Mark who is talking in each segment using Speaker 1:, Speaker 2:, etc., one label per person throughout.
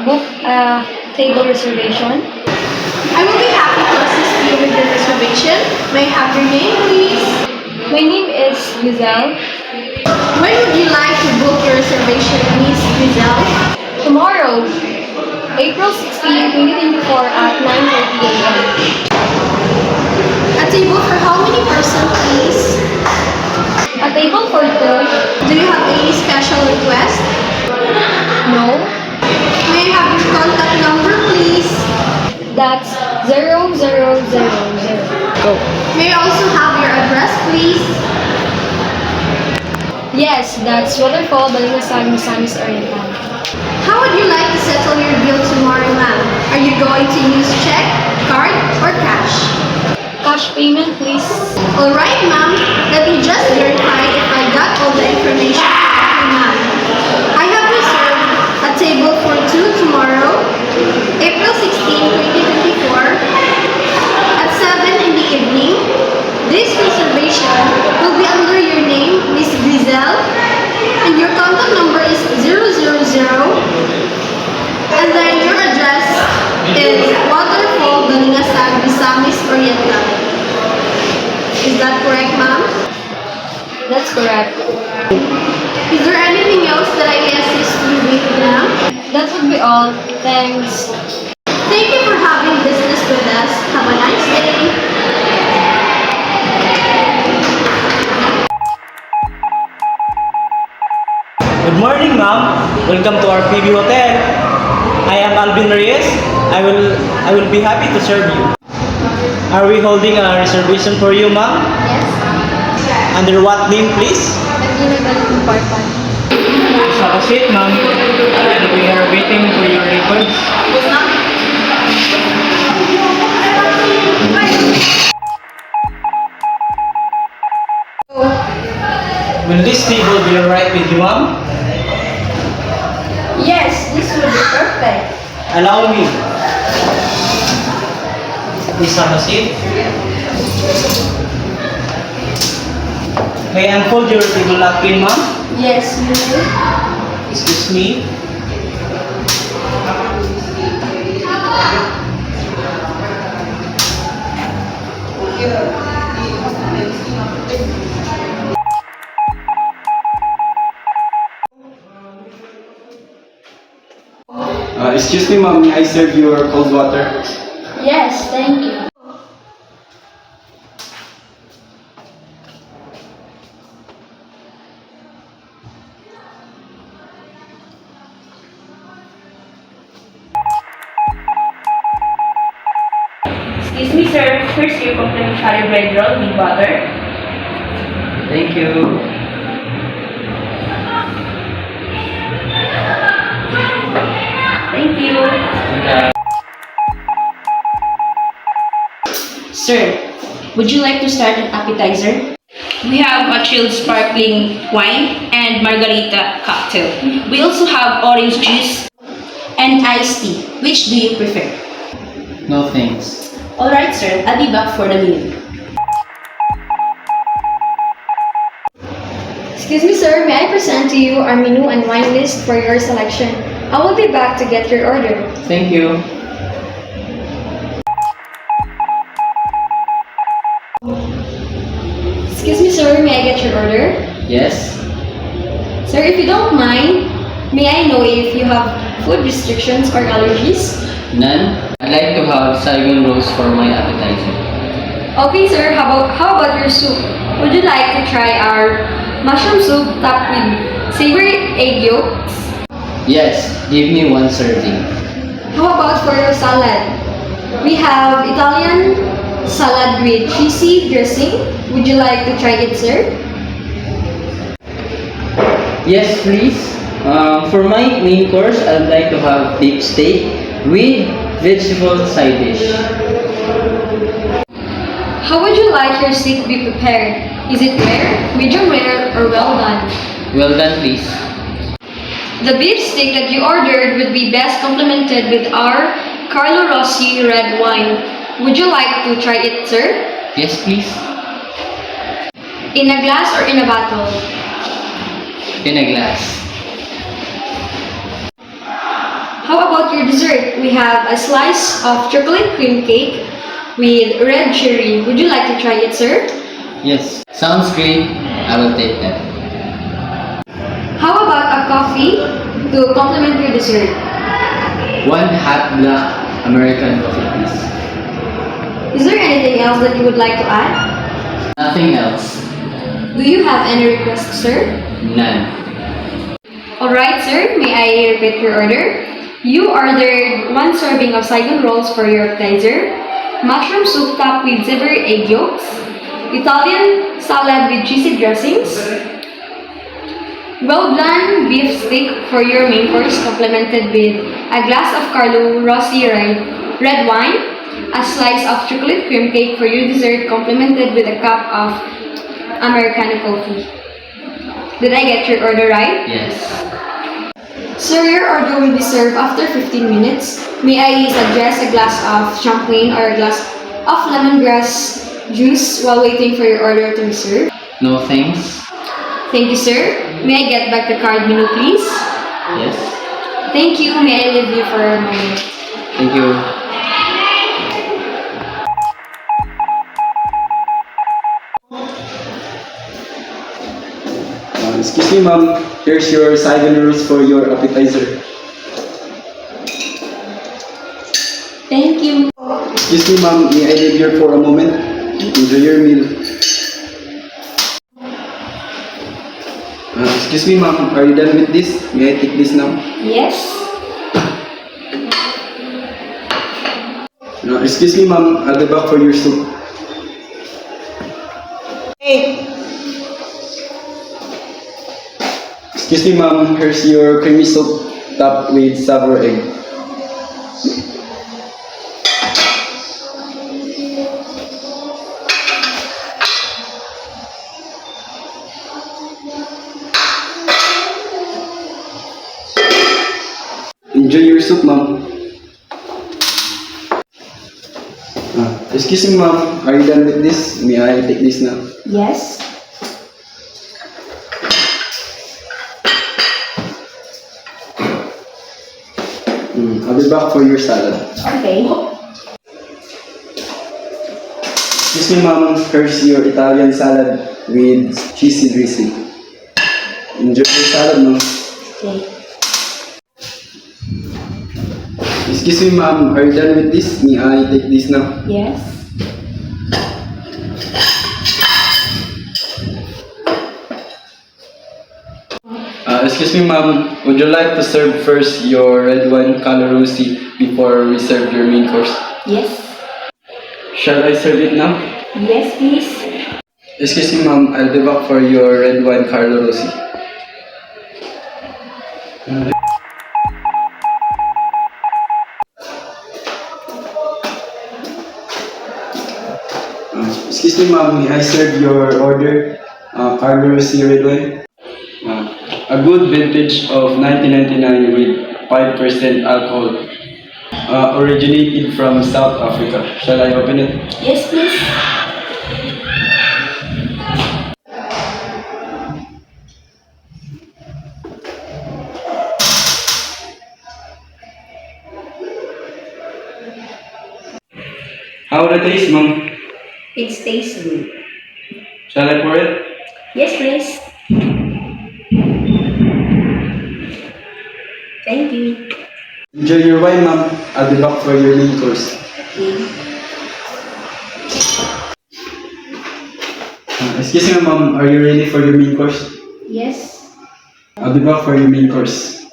Speaker 1: book a table reservation?
Speaker 2: I will be happy to assist you with the reservation. May I have your name, please?
Speaker 1: My name is Giselle.
Speaker 2: When would you like to book your reservation, Miss Giselle?
Speaker 1: Tomorrow, April 16, 2024 at 9:30 a.m.
Speaker 2: A table for how many persons, please?
Speaker 1: A table for two?
Speaker 2: Do you have any special request?
Speaker 1: No.
Speaker 2: May I have your contact number, please?
Speaker 1: That's 0000. Go.
Speaker 2: May I also have your address, please?
Speaker 1: Yes, that's Waterfall, Balingasag, Misamis Oriental.
Speaker 2: How would you like to settle your bill tomorrow, ma'am? Are you going to use check, card, or cash?
Speaker 1: Cash payment, please.
Speaker 2: Alright, ma'am. Let me just verify if I got all the information correctly, ma'am. I have reserved a table for two tomorrow, April 16, 2024, at 7 in the evening. This reservation will be under your name, Miss Giselle, and your contact number is 000, and then your address is Waterfall, Balingasag, Misamis Oriental. Is that correct, ma'am?
Speaker 1: That's correct.
Speaker 2: Is there anything else that I can assist you with, ma'am?
Speaker 1: That would be all. Thanks.
Speaker 2: Thank you for having business with us. Have a nice day.
Speaker 3: Good morning, ma'am. Welcome to our PB Hotel. I am Alvin Reyes. I will be happy to serve you. Are we holding a reservation for you, ma'am?
Speaker 1: Yes.
Speaker 3: Under what name, please?
Speaker 1: Medina Galing Parpan.
Speaker 3: Have a seat, ma'am. And we are waiting for your records. Will this table be alright with you, ma'am?
Speaker 2: Yes, this will be perfect.
Speaker 3: Allow me. Please have a seat. May I unfold your table napkin, ma'am?
Speaker 2: Yes, you may.
Speaker 3: Excuse me.
Speaker 4: Excuse me, ma'am, may I serve your cold water?
Speaker 2: Yes, thank you.
Speaker 5: Excuse me, sir. Here's your complimentary bread roll with butter.
Speaker 3: Thank you.
Speaker 5: Thank you. Sir, would you like to start an appetizer? We have a chilled sparkling wine and margarita cocktail. We also have orange juice and iced tea. Which do you prefer?
Speaker 3: No thanks.
Speaker 5: Alright, sir. I'll be back for the menu.
Speaker 1: Excuse me, sir. May I present to you our menu and wine list for your selection? I will be back to get your order.
Speaker 3: Thank you.
Speaker 1: Excuse me, sir. May I get your order?
Speaker 3: Yes.
Speaker 1: Sir, if you don't mind, may I know if you have food restrictions or allergies?
Speaker 6: None. I'd like to have Saigon rolls for my appetizer.
Speaker 1: Okay, sir. How about your soup? Would you like to try our mushroom soup topped with savory egg yolks?
Speaker 6: Yes, give me one serving.
Speaker 1: How about for your salad? We have Italian salad with cheesy dressing. Would you like to try it, sir?
Speaker 6: Yes, please. For my main course, I'd like to have beef steak with vegetable side dish.
Speaker 1: How would you like your steak to be prepared? Is it rare, medium rare, or well done?
Speaker 6: Well done, please.
Speaker 1: The beef steak that you ordered would be best complemented with our Carlo Rossi red wine. Would you like to try it, sir?
Speaker 6: Yes, please.
Speaker 1: In a glass or in a bottle?
Speaker 6: In a glass.
Speaker 1: How about about your dessert? We have a slice of chocolate cream cake with red cherry. Would you like to try it, sir?
Speaker 6: Yes. Sounds great. I will take that.
Speaker 1: How about a coffee to complement your dessert?
Speaker 6: One hot black American coffee, please.
Speaker 1: Is there anything else that you would like to add?
Speaker 6: Nothing else.
Speaker 1: Do you have any requests, sir?
Speaker 6: None.
Speaker 1: Alright, sir. May I repeat your order? You ordered 1 serving of Saigon rolls for your appetizer, mushroom soup topped with savory egg yolks, Italian salad with cheesy dressings, well-done beef steak for your main course, complemented with a glass of Carlo Rossi red wine, a slice of chocolate cream cake for your dessert, complemented with a cup of Americano coffee. Did I get your order right?
Speaker 6: Yes.
Speaker 1: Sir, your order will be served after 15 minutes. May I suggest a glass of champagne or a glass of lemongrass juice while waiting for your order to be served?
Speaker 6: No thanks.
Speaker 1: Thank you, sir. May I get back the card menu, please?
Speaker 6: Yes.
Speaker 1: Thank you. May I leave you for a moment?
Speaker 6: Thank you.
Speaker 4: Excuse me, ma'am. Here's your Saigon rolls for your appetizer.
Speaker 5: Thank you.
Speaker 4: Excuse me, ma'am. May I leave here for a moment? Enjoy your meal. Excuse me, ma'am. Are you done with this? May I take this now?
Speaker 5: Yes.
Speaker 4: Excuse me, ma'am. I'll be back for your soup. Excuse me, ma'am. Here's your creamy soup topped with sour egg. Enjoy your soup, ma'am. Excuse me, ma'am. Are you done with this? May I take this now?
Speaker 5: Yes.
Speaker 4: I'll be back for your salad.
Speaker 5: Okay.
Speaker 4: Excuse me, ma'am. Here's your Italian salad with cheesy dressing. Enjoy your salad, ma'am.
Speaker 5: Okay.
Speaker 4: Excuse me, ma'am. Are you done with this? May I take this now?
Speaker 5: Yes.
Speaker 4: Excuse me, ma'am. Would you like to serve first your red wine Calorosi before we serve your main course?
Speaker 5: Yes.
Speaker 4: Shall I serve it now?
Speaker 5: Yes, please.
Speaker 4: Excuse me, ma'am. I'll be back for your red wine Calorosi. Excuse me, ma'am. May I serve your order? Calorosi red wine. A good vintage of 1999 with 5% alcohol. Originated from South Africa. Shall I open it?
Speaker 5: Yes, please.
Speaker 4: How the taste, ma'am?
Speaker 5: It tastes good.
Speaker 4: Shall I pour it?
Speaker 5: Yes, please. Thank you.
Speaker 4: Enjoy your wine, ma'am. I'll be back for your main course. Excuse me, ma'am. Are you ready for your main course?
Speaker 5: Yes.
Speaker 4: I'll be back for your main course.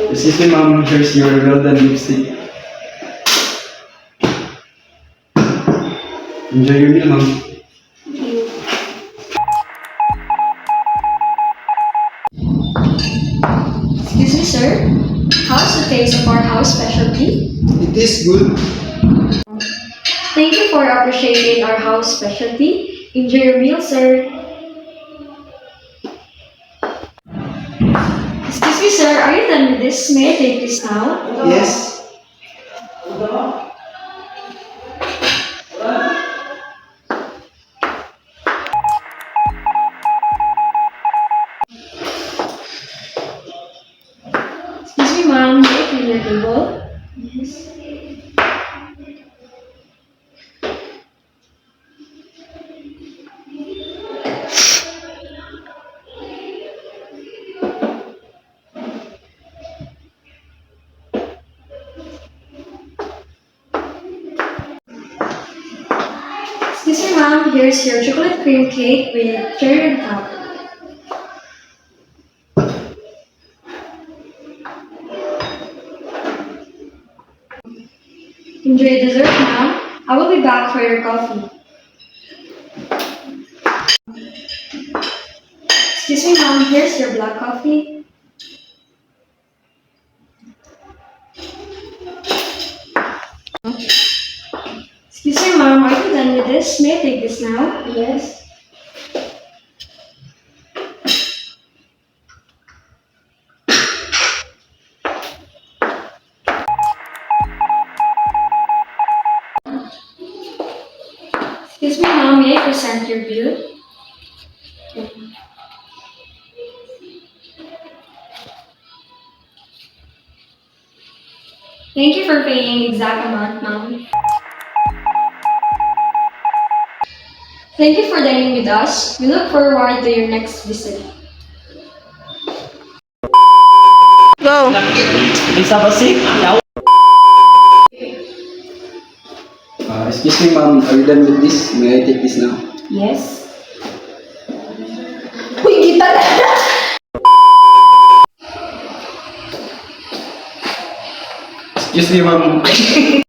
Speaker 4: Excuse me, ma'am. Here's your well-done lipstick. Enjoy your meal, ma'am.
Speaker 1: Excuse me, sir. How's the taste of our house specialty?
Speaker 4: It is good.
Speaker 1: Thank you for appreciating our house specialty. Enjoy your meal, sir. Excuse me, sir. Are you done with this? May I take this now?
Speaker 4: Yes.
Speaker 1: here's your chocolate cream cake with cherry on top. Enjoy dessert, ma'am. I will be back for your coffee. Excuse me, ma'am. Here's your black coffee. Excuse me, ma'am. Are you done with this? May I take this now? Yes. Excuse me, ma'am. May I present your bill? Thank you for paying exact amount, ma'am. Thank you for dining with us. We look forward to your next visit.
Speaker 2: Go!
Speaker 3: Lisa Basik, yaw.
Speaker 4: Excuse me, ma'am. Are you done with this? May I take this now?
Speaker 5: Yes.
Speaker 2: Uy, kita na!
Speaker 4: Excuse me, ma'am.